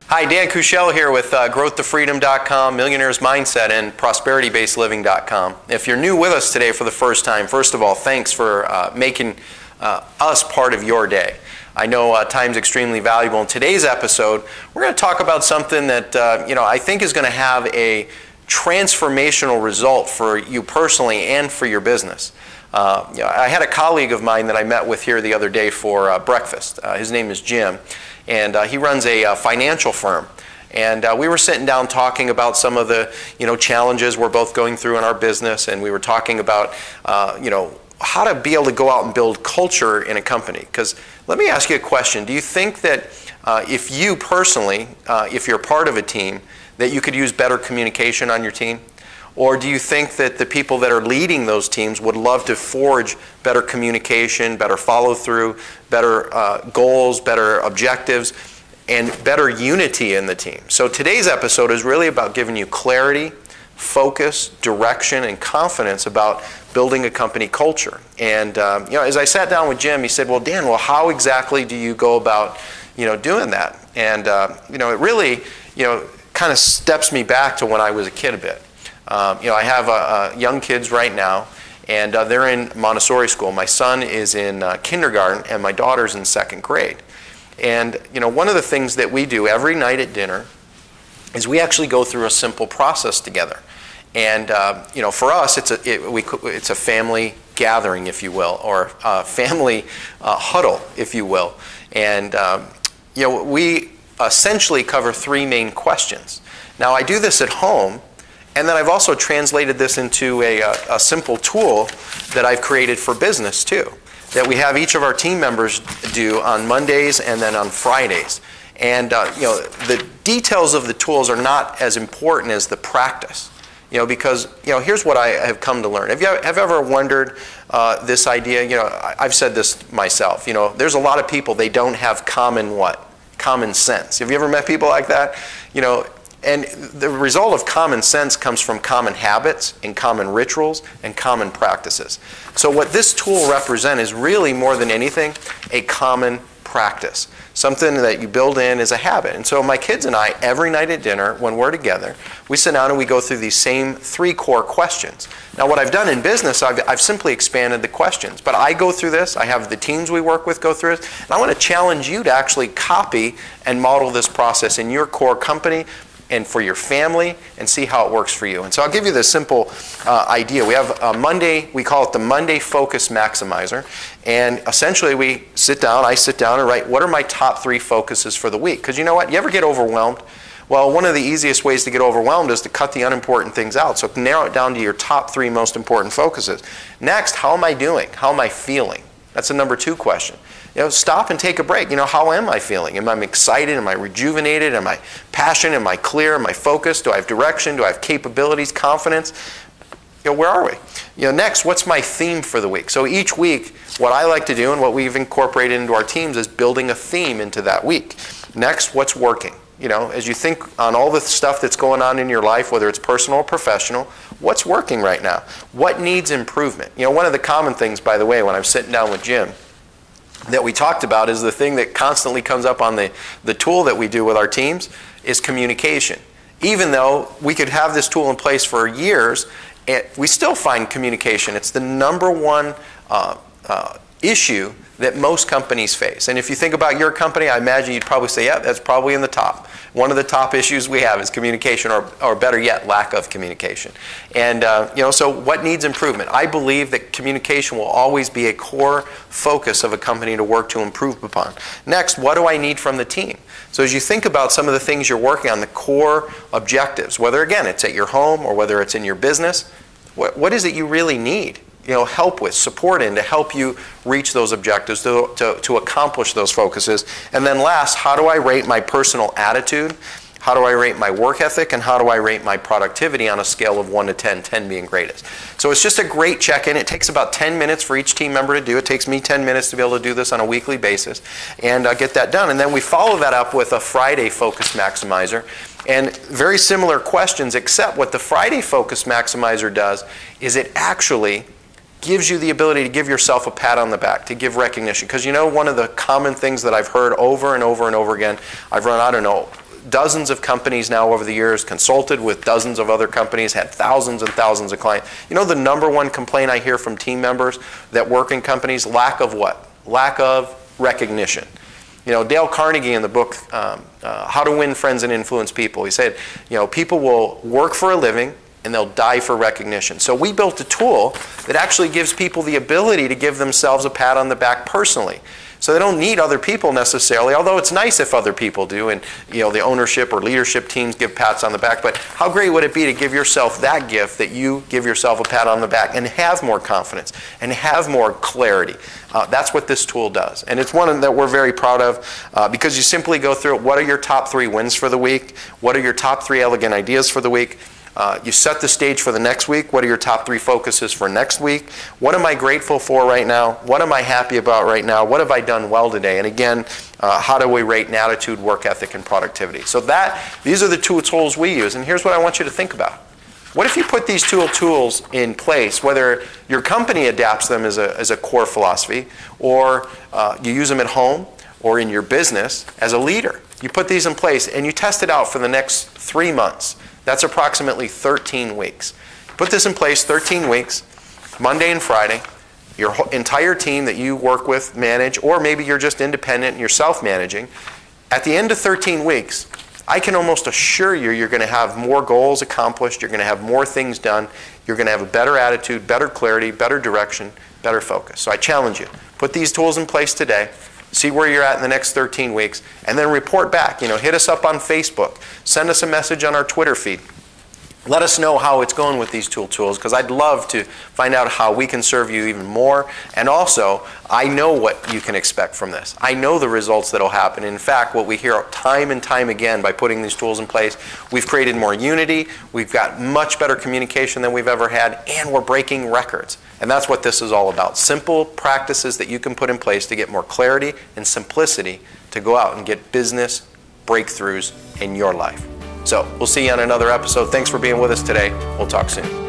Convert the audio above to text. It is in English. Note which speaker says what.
Speaker 1: Hi, Dan Kuschell here with GrowthToFreedom.com, Millionaire's Mindset, and ProsperityBasedLiving.com. If you're new with us today for the first time, first of all, thanks for making us part of your day. I know time's extremely valuable. In today's episode, we're going to talk about something that I think is going to have a transformational result for you personally and for your business. I had a colleague of mine that I met with here the other day for breakfast. His name is Jim, and he runs a financial firm. And we were sitting down talking about some of the challenges we're both going through in our business, and we were talking about how to be able to go out and build culture in a company. Because let me ask you a question. Do you think that if you personally, if you're part of a team, that you could use better communication on your team? Or do you think that the people that are leading those teams would love to forge better communication, better follow-through, better goals, better objectives, and better unity in the team? So today's episode is really about giving you clarity, focus, direction, and confidence about building a company culture. And as I sat down with Jim, he said, well, Dan, how exactly do you go about doing that? And it really kind of steps me back to when I was a kid a bit. I have young kids right now, and they're in Montessori school. My son is in kindergarten, and my daughter's in second grade. And one of the things that we do every night at dinner is we actually go through a simple process together. And for us, it's a family gathering, if you will, or a family huddle, if you will. And we essentially cover three main questions. Now, I do this at home. And then I've also translated this into a simple tool that I've created for business too, that we have each of our team members do on Mondays and then on Fridays. And the details of the tools are not as important as the practice, because here's what I have come to learn. Have you ever wondered this idea? I've said this myself. There's a lot of people, they don't have common sense. Have you ever met people like that? And the result of common sense comes from common habits and common rituals and common practices. So what this tool represents is really more than anything a common practice, something that you build in as a habit. And so my kids and I, every night at dinner, when we're together, we sit down and we go through these same three core questions. Now what I've done in business, I've simply expanded the questions. But I go through this, I have the teams we work with go through it, and I want to challenge you to actually copy and model this process in your core company and for your family, and see how it works for you. And so I'll give you this simple idea. We have a Monday, we call it the Monday Focus Maximizer, and essentially I sit down and write, what are my top three focuses for the week? Because you know what, you ever get overwhelmed? Well, one of the easiest ways to get overwhelmed is to cut the unimportant things out. So narrow it down to your top three most important focuses. Next, how am I doing? How am I feeling? That's the number two question. Stop and take a break. How am I feeling? Am I excited? Am I rejuvenated? Am I passionate? Am I clear? Am I focused? Do I have direction? Do I have capabilities, confidence? Where are we? Next, what's my theme for the week? So each week, what I like to do and what we've incorporated into our teams is building a theme into that week. Next, what's working? As you think on all the stuff that's going on in your life, whether it's personal or professional, what's working right now? What needs improvement? One of the common things, by the way, when I'm sitting down with Jim, that we talked about is the thing that constantly comes up on the tool that we do with our teams is communication. Even though we could have this tool in place for years, we still find communication. It's the number one issue that most companies face. And if you think about your company, I imagine you'd probably say, yeah, that's probably in the top. One of the top issues we have is communication, or better yet, lack of communication. And so what needs improvement? I believe that communication will always be a core focus of a company to work to improve upon. Next, what do I need from the team? So as you think about some of the things you're working on, the core objectives, whether again it's at your home or whether it's in your business, what is it you really need? Help with, support in to help you reach those objectives, to accomplish those focuses. And then last, how do I rate my personal attitude? How do I rate my work ethic? And how do I rate my productivity on a scale of 1 to 10, 10 being greatest? So it's just a great check-in. It takes about 10 minutes for each team member to do. It takes me 10 minutes to be able to do this on a weekly basis and get that done. And then we follow that up with a Friday Focus Maximizer. And very similar questions, except what the Friday Focus Maximizer does is it actually gives you the ability to give yourself a pat on the back, to give recognition. Because one of the common things that I've heard over and over and over again, I've run, dozens of companies now over the years, consulted with dozens of other companies, had thousands and thousands of clients. You know the number one complaint I hear from team members that work in companies? Lack of what? Lack of recognition. You know, Dale Carnegie in the book, How to Win Friends and Influence People, he said, you know, people will work for a living and they'll die for recognition. So we built a tool that actually gives people the ability to give themselves a pat on the back personally. So they don't need other people necessarily, although it's nice if other people do, and you know, the ownership or leadership teams give pats on the back. But how great would it be to give yourself that gift, that you give yourself a pat on the back and have more confidence and have more clarity? That's what this tool does. And it's one that we're very proud of because you simply go through it. What are your top 3 wins for the week? What are your top 3 elegant ideas for the week? You set the stage for the next week. What are your top 3 focuses for next week? What am I grateful for right now? What am I happy about right now? What have I done well today? And again, how do we rate in attitude, work ethic, and productivity? So these are the 2 tools we use. And here's what I want you to think about. What if you put these 2 tools in place, whether your company adapts them as a core philosophy, or you use them at home or in your business as a leader? You put these in place and you test it out for the next 3 months. That's approximately 13 weeks. Put this in place 13 weeks, Monday and Friday. Your entire team that you work with, manage, or maybe you're just independent and you're self-managing. At the end of 13 weeks, I can almost assure you you're going to have more goals accomplished, you're going to have more things done, you're going to have a better attitude, better clarity, better direction, better focus. So I challenge you, put these tools in place today. See where you're at in the next 13 weeks, and then report back. You know, hit us up on Facebook. Send us a message on our Twitter feed. Let us know how it's going with these tools, because I'd love to find out how we can serve you even more. And also, I know what you can expect from this. I know the results that will happen. In fact, what we hear time and time again by putting these tools in place, we've created more unity, we've got much better communication than we've ever had, and we're breaking records. And that's what this is all about. Simple practices that you can put in place to get more clarity and simplicity to go out and get business breakthroughs in your life. So we'll see you on another episode. Thanks for being with us today. We'll talk soon.